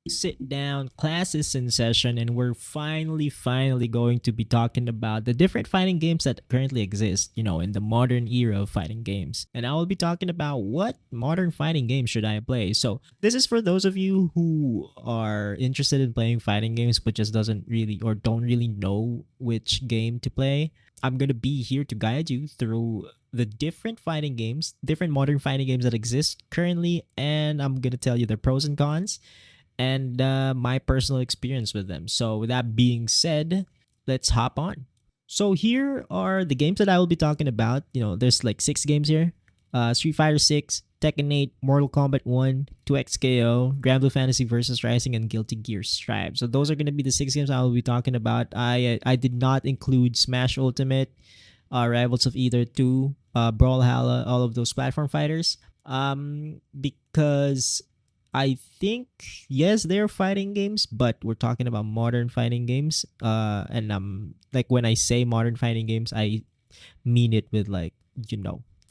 Sit down, class is in session, and we're finally going to be talking about the different fighting games that currently exist, in the modern era of fighting games. And I will be talking about what modern fighting games should I play. So, this is for those of you who are interested in playing fighting games but just doesn't really or don't really know which game to play. I'm going to be here to guide you through the different fighting games, different modern fighting games that exist currently, and I'm going to tell you their pros and cons and my personal experience with them. So, with that being said, let's hop on. So, here are the games that I will be talking about. There's like 6 games here: Street Fighter 6, Tekken 8, Mortal Kombat 1, 2XKO, Granblue Fantasy Versus Rising, and Guilty Gear Strive. So, those are going to be the 6 games I will be talking about. I did not include Smash Ultimate, Rivals of Either 2, Brawlhalla, all of those platform fighters. Because I think yes, they're fighting games, but we're talking about modern fighting games. And like when I say modern fighting games, I mean it with like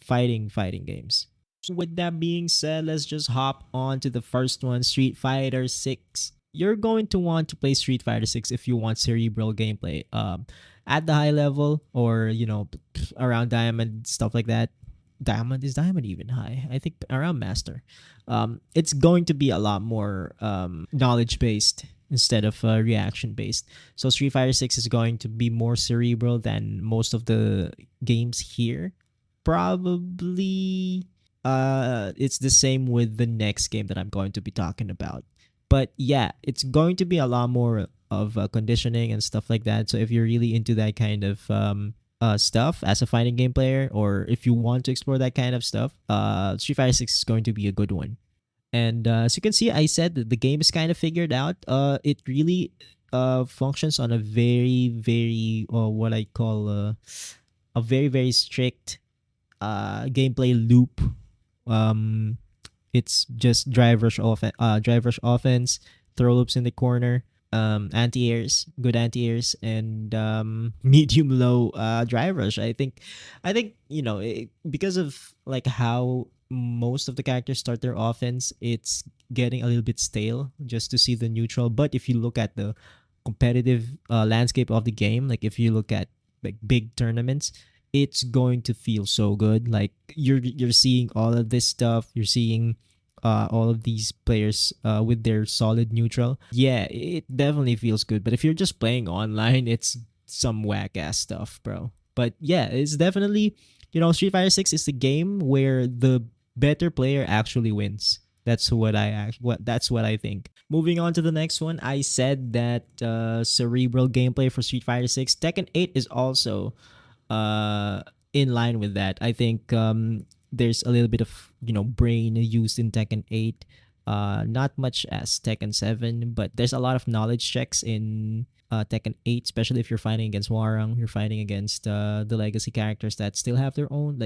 fighting games. So with that being said, let's just hop on to the first one, Street Fighter 6. You're going to want to play Street Fighter 6 if you want cerebral gameplay. At the high level or around diamond stuff like that. Diamond is diamond even high? I think around master. It's going to be a lot more knowledge based instead of reaction based. So Street Fighter 6 is going to be more cerebral than most of the games here. Probably it's the same with the next game that I'm going to be talking about. But yeah, it's going to be a lot more of conditioning and stuff like that. So if you're really into that kind of stuff as a fighting game player, or if you want to explore that kind of stuff, Street Fighter 6 is going to be a good one. And as you can see, I said that the game is kind of figured out. It really functions on a very what I call a very strict gameplay loop. Um, it's just drive rush offense, throw loops in the corner, anti-airs, good anti-airs, and medium low drive rush. I think because of like how most of the characters start their offense, it's getting a little bit stale just to see the neutral. But if you look at the competitive landscape of the game, like if you look at like big tournaments, it's going to feel so good. Like you're seeing all of this stuff. You're seeing all of these players with their solid neutral. Yeah, it definitely feels good. But if you're just playing online, it's some whack ass stuff, bro. But yeah, it's definitely Street Fighter 6 is the game where the better player actually wins. That's what I think. Moving on to the next one, I said that cerebral gameplay for Street Fighter 6. Tekken 8 is also in line with that. I think there's a little bit of brain used in Tekken 8. Not much as Tekken 7, but there's a lot of knowledge checks in Tekken 8, especially if you're fighting against Warang, you're fighting against the legacy characters that still have their own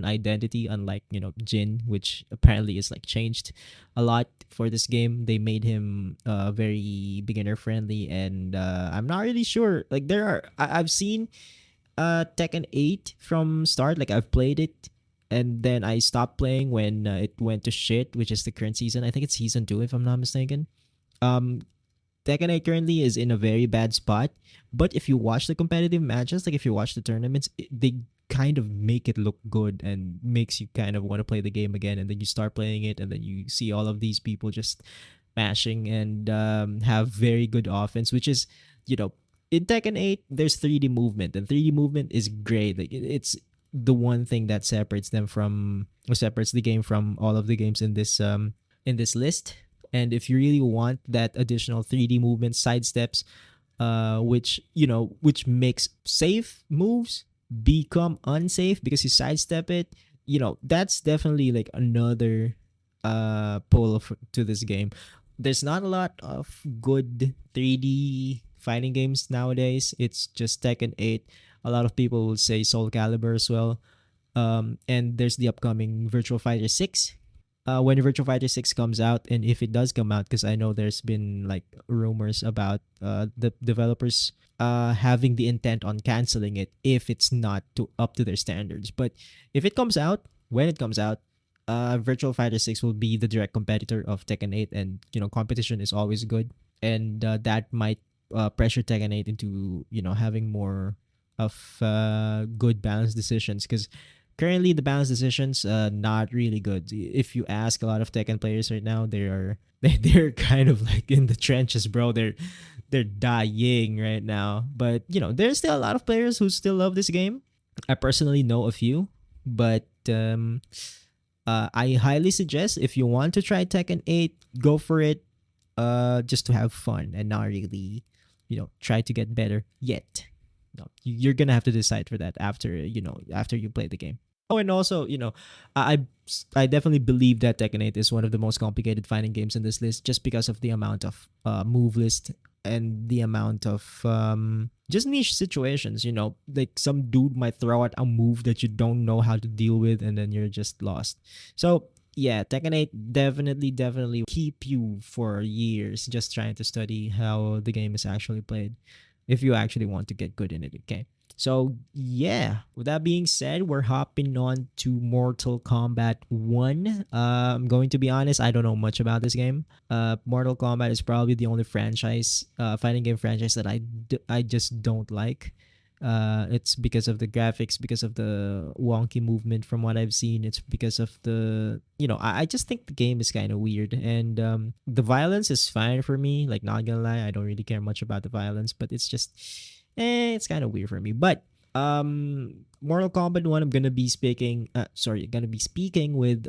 identity, unlike Jin, which apparently is like changed a lot for this game. They made him very beginner friendly, and I'm not really sure. Like I've seen Tekken 8 from start. Like I've played it, and then I stopped playing when it went to shit, which is the current season. I think it's season 2 if I'm not mistaken. Um, Tekken 8 currently is in a very bad spot, but if you watch the competitive matches, like if you watch the tournaments, they kind of make it look good and makes you kind of want to play the game again. And then you start playing it, and then you see all of these people just mashing and have very good offense, which is, in Tekken 8, there's 3D movement, and 3D movement is great. Like it's the one thing that separates the game from all of the games in this list. And if you really want that additional 3D movement, sidesteps, which makes safe moves become unsafe because you sidestep it, that's definitely like another to this game. There's not a lot of good 3D fighting games nowadays. It's just Tekken 8. A lot of people will say Soul Calibur as well. And there's the upcoming Virtual Fighter 6. When Virtual Fighter 6 comes out, and if it does come out, because I know there's been like rumors about the developers having the intent on canceling it if it's not up to their standards. But if it comes out, when it comes out, Virtual Fighter 6 will be the direct competitor of Tekken 8, and competition is always good, and that might pressure Tekken 8 into having more of good balanced decisions, because currently the balanced decisions not really good. If you ask a lot of Tekken players right now, they are they're kind of like in the trenches, bro. They're dying right now, but there's still a lot of players who still love this game. I personally know a few, but I highly suggest, if you want to try Tekken 8, go for it. Just to have fun and not really, try to get better yet. No, you're gonna have to decide for that after after you play the game. Oh, and also, I I definitely believe that Tekken 8 is one of the most complicated fighting games in this list, just because of the amount of move list and the amount of just niche situations. Like some dude might throw out a move that you don't know how to deal with, and then you're just lost. So yeah, Tekken 8 definitely keep you for years just trying to study how the game is actually played, if you actually want to get good in it. Okay. So yeah, with that being said, we're hopping on to Mortal Kombat 1. I'm going to be honest, I don't know much about this game. Mortal Kombat is probably the only fighting game franchise that I just don't like. It's because of the graphics, because of the wonky movement from what I've seen. It's because of I just think the game is kind of weird. And the violence is fine for me. Like, not gonna lie, I don't really care much about the violence, but it's just, it's kind of weird for me. But Mortal Kombat 1, I'm gonna be speaking with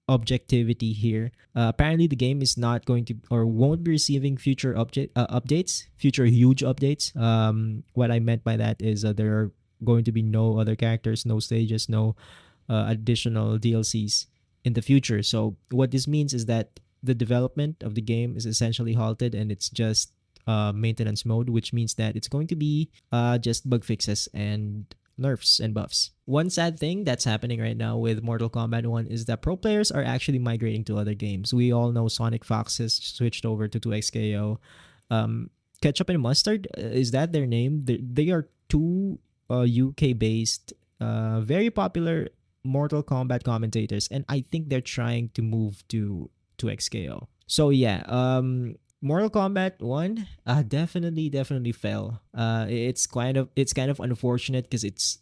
objectivity here. Apparently, the game is not going to, or won't be receiving future updates, future huge updates. What I meant by that is there are going to be no other characters, no stages, no additional DLCs in the future. So what this means is that the development of the game is essentially halted, and it's just maintenance mode, which means that it's going to be just bug fixes and nerfs and buffs. One sad thing that's happening right now with Mortal Kombat 1 is that pro players are actually migrating to other games. We all know Sonic Fox has switched over to 2XKO. Ketchup and Mustard, is that their name? They are two UK based, very popular Mortal Kombat commentators, and I think they're trying to move to 2XKO. So yeah, Mortal Kombat 1 definitely fell. It's kind of unfortunate, because it's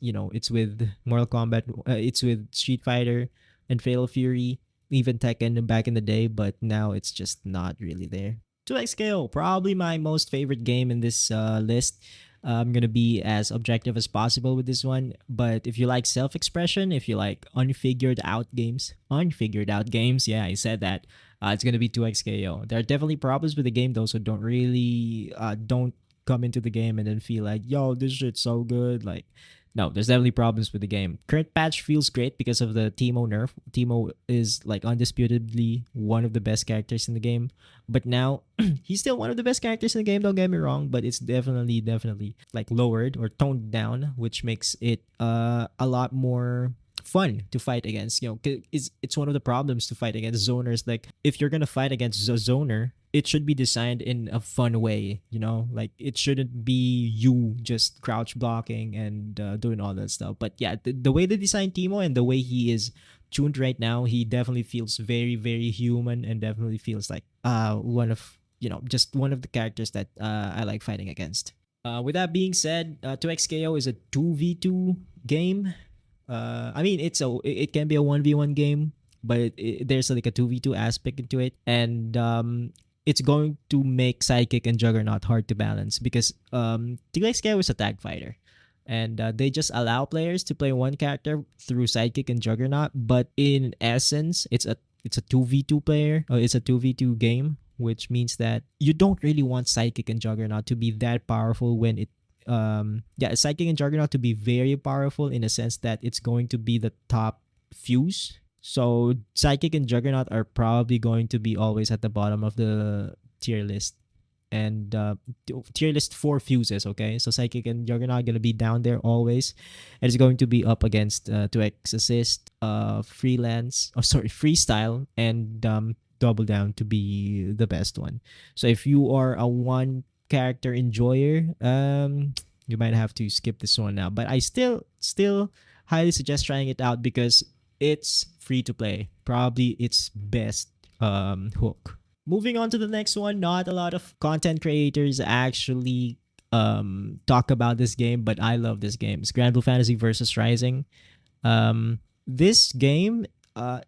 with Mortal Kombat, it's with Street Fighter and Fatal Fury, even Tekken back in the day, but now it's just not really there. 2XKO, probably my most favorite game in this list. I'm gonna be as objective as possible with this one, but if you like self-expression, if you like unfigured out games, yeah, I said that. It's gonna be 2XKO. There are definitely problems with the game, though, so don't come into the game and then feel like, yo, this shit's so good. Like, no, there's definitely problems with the game. Current patch feels great because of the Teemo nerf. Teemo is like undisputedly one of the best characters in the game, but now he's still one of the best characters in the game. Don't get me wrong, but it's definitely like lowered or toned down, which makes it a lot more fun to fight against. It's one of the problems to fight against zoners. Like, if you're gonna fight against a zoner, it should be designed in a fun way. Like, it shouldn't be you just crouch blocking and doing all that stuff. But yeah, the way they design Timo and the way he is tuned right now, he definitely feels very, very human, and definitely feels like one of just one of the characters that I like fighting against. With that being said, 2XKO is a 2v2 game. I mean, it can be a 1v1 game, but there's like a 2v2 aspect into it, and it's going to make Sidekick and Juggernaut hard to balance, because TXK was a tag fighter, and they just allow players to play one character through Sidekick and Juggernaut, but in essence, it's a 2v2 player, or it's a 2v2 game, which means that you don't really want Sidekick and Juggernaut to be that powerful when it Sidekick and Juggernaut to be very powerful, in a sense that it's going to be the top fuse. So Sidekick and Juggernaut are probably going to be always at the bottom of the tier list. And tier list for fuses, okay? So Sidekick and Juggernaut are going to be down there always. And it's going to be up against 2X Assist, Freestyle, and Double Down to be the best one. So if you are a one character enjoyer, you might have to skip this one now, but I still highly suggest trying it out, because it's free to play. Probably its best hook. Moving on to the next one, not a lot of content creators actually talk about this game, but I love this game. It's Granblue Fantasy versus Rising. This game,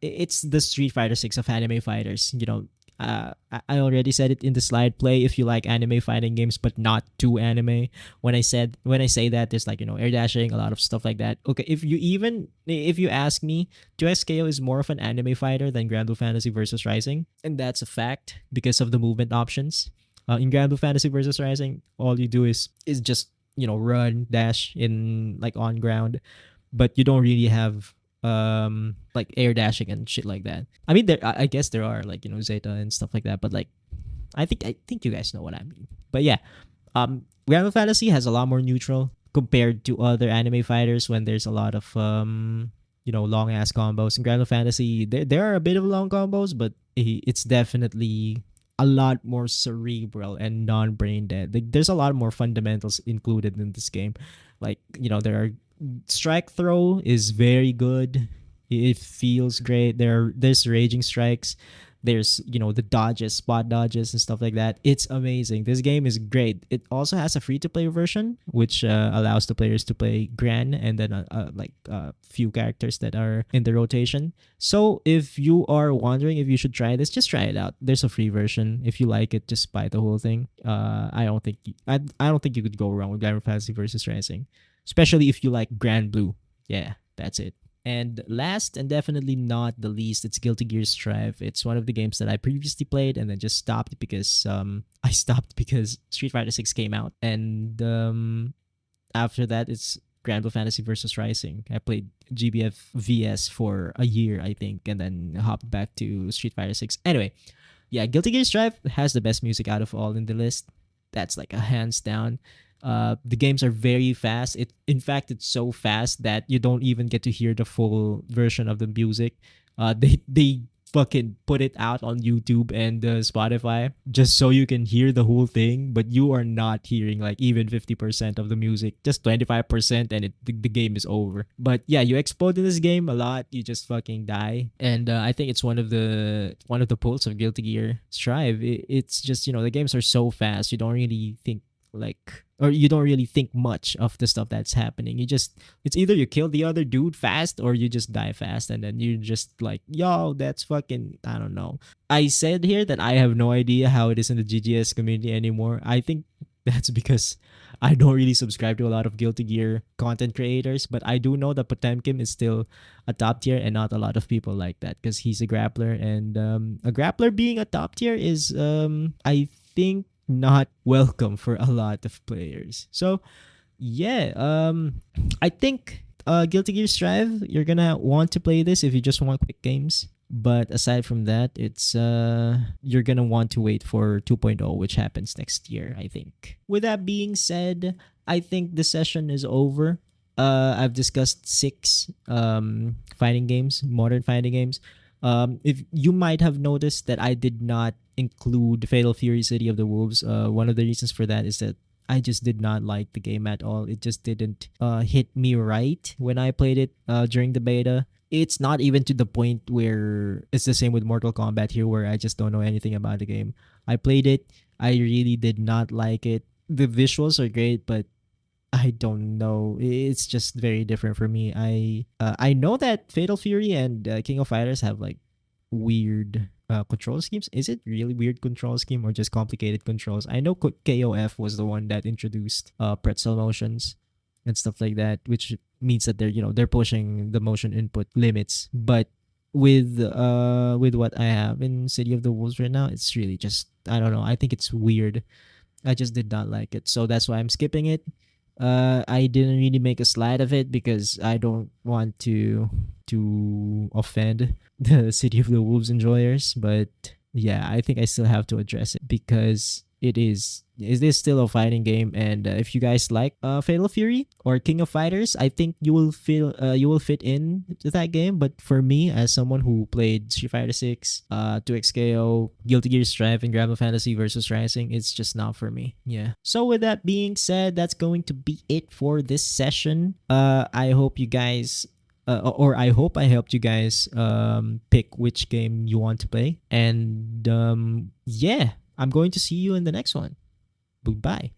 it's the Street Fighter 6 of anime fighters. You know, I already said it in the slide. Play if you like anime fighting games, but not too anime. When I say that, there's like, you know, air dashing, a lot of stuff like that. Okay, if you ask me, 2XKO is more of an anime fighter than Granblue Fantasy versus Rising, and that's a fact because of the movement options. In Granblue Fantasy versus Rising, all you do is just, you know, run dash in like on ground, but you don't really have like air dashing and shit like that. I mean, I guess there are like, you know, Zeta and stuff like that, but like I think you guys know what I mean. But yeah, Granblue Fantasy has a lot more neutral compared to other anime fighters when there's a lot of you know, long ass combos. In Granblue Fantasy, there are a bit of long combos, but it's definitely a lot more cerebral and non-brain dead. Like, there's a lot more fundamentals included in this game. Like, you know, there are strike throw is very good. It feels great. There's raging strikes. There's, you know, the dodges, spot dodges and stuff like that. It's amazing. This game is great. It also has a free to play version, which allows the players to play Gran and then like a few characters that are in the rotation. So if you are wondering if you should try this, just try it out. There's a free version. If you like it, just buy the whole thing. I don't think you could go wrong with Granblue Fantasy versus Rising, especially if you like Granblue. Yeah, that's it. And last and definitely not the least, it's Guilty Gear Strive. It's one of the games that I previously played and then just stopped because I stopped because Street Fighter 6 came out. And after that, it's Granblue Fantasy versus Rising. I played GBF VS for a year, I think, and then hopped back to Street Fighter 6. Anyway, yeah, Guilty Gear Strive has the best music out of all in the list. That's like a hands down. The games are very fast. In fact, it's so fast that you don't even get to hear the full version of the music. They fucking put it out on YouTube and Spotify just so you can hear the whole thing, but you are not hearing like even 50% of the music, just 25%, and the game is over. But yeah, you explode in this game a lot. You just fucking die, and I think it's one of the pulls of Guilty Gear Strive. It's just, you know, the games are so fast. You don't really think like, or you don't really think much of the stuff that's happening. It's either you kill the other dude fast or you just die fast, and then you're just like, yo, that's fucking, I don't know. I said here that I have no idea how it is in the GGS community anymore. I think that's because I don't really subscribe to a lot of Guilty Gear content creators, but I do know that Potemkin is still a top tier, and not a lot of people like that because he's a grappler, and a grappler being a top tier is I think not welcome for a lot of players. So yeah, I think Guilty Gear Strive, you're gonna want to play this if you just want quick games. But aside from that, it's you're gonna want to wait for 2.0, which happens next year, I think. With that being said, I think the session is over. I've discussed 6 fighting games, modern fighting games. If you might have noticed that I did not include Fatal Fury City of the Wolves. One of the reasons for that is that I just did not like the game at all. It just didn't hit me right when I played it during the beta. It's not even to the point where it's the same with Mortal Kombat here, where I just don't know anything about the game. I played it. I really did not like it. The visuals are great, but I don't know. It's just very different for me. I know that Fatal Fury and King of Fighters have like weird control schemes. Is it really weird control scheme or just complicated controls? I know KOF was the one that introduced pretzel motions and stuff like that, which means that they're pushing the motion input limits. But with what I have in City of the Wolves right now, it's really just, I don't know. I think it's weird. I just did not like it, so that's why I'm skipping it. I didn't really make a slide of it because I don't want to offend the City of the Wolves enjoyers, but yeah, I think I still have to address it because it is still a fighting game, and if you guys like Fatal Fury or King of Fighters, I think you will fit in to that game. But for me, as someone who played Street Fighter 6, 2XKO, Guilty Gear Strive, and Granblue Fantasy versus Rising, it's just not for me. Yeah. So with that being said, that's going to be it for this session. I hope you guys or I hope I helped you guys pick which game you want to play. And yeah, I'm going to see you in the next one. Goodbye.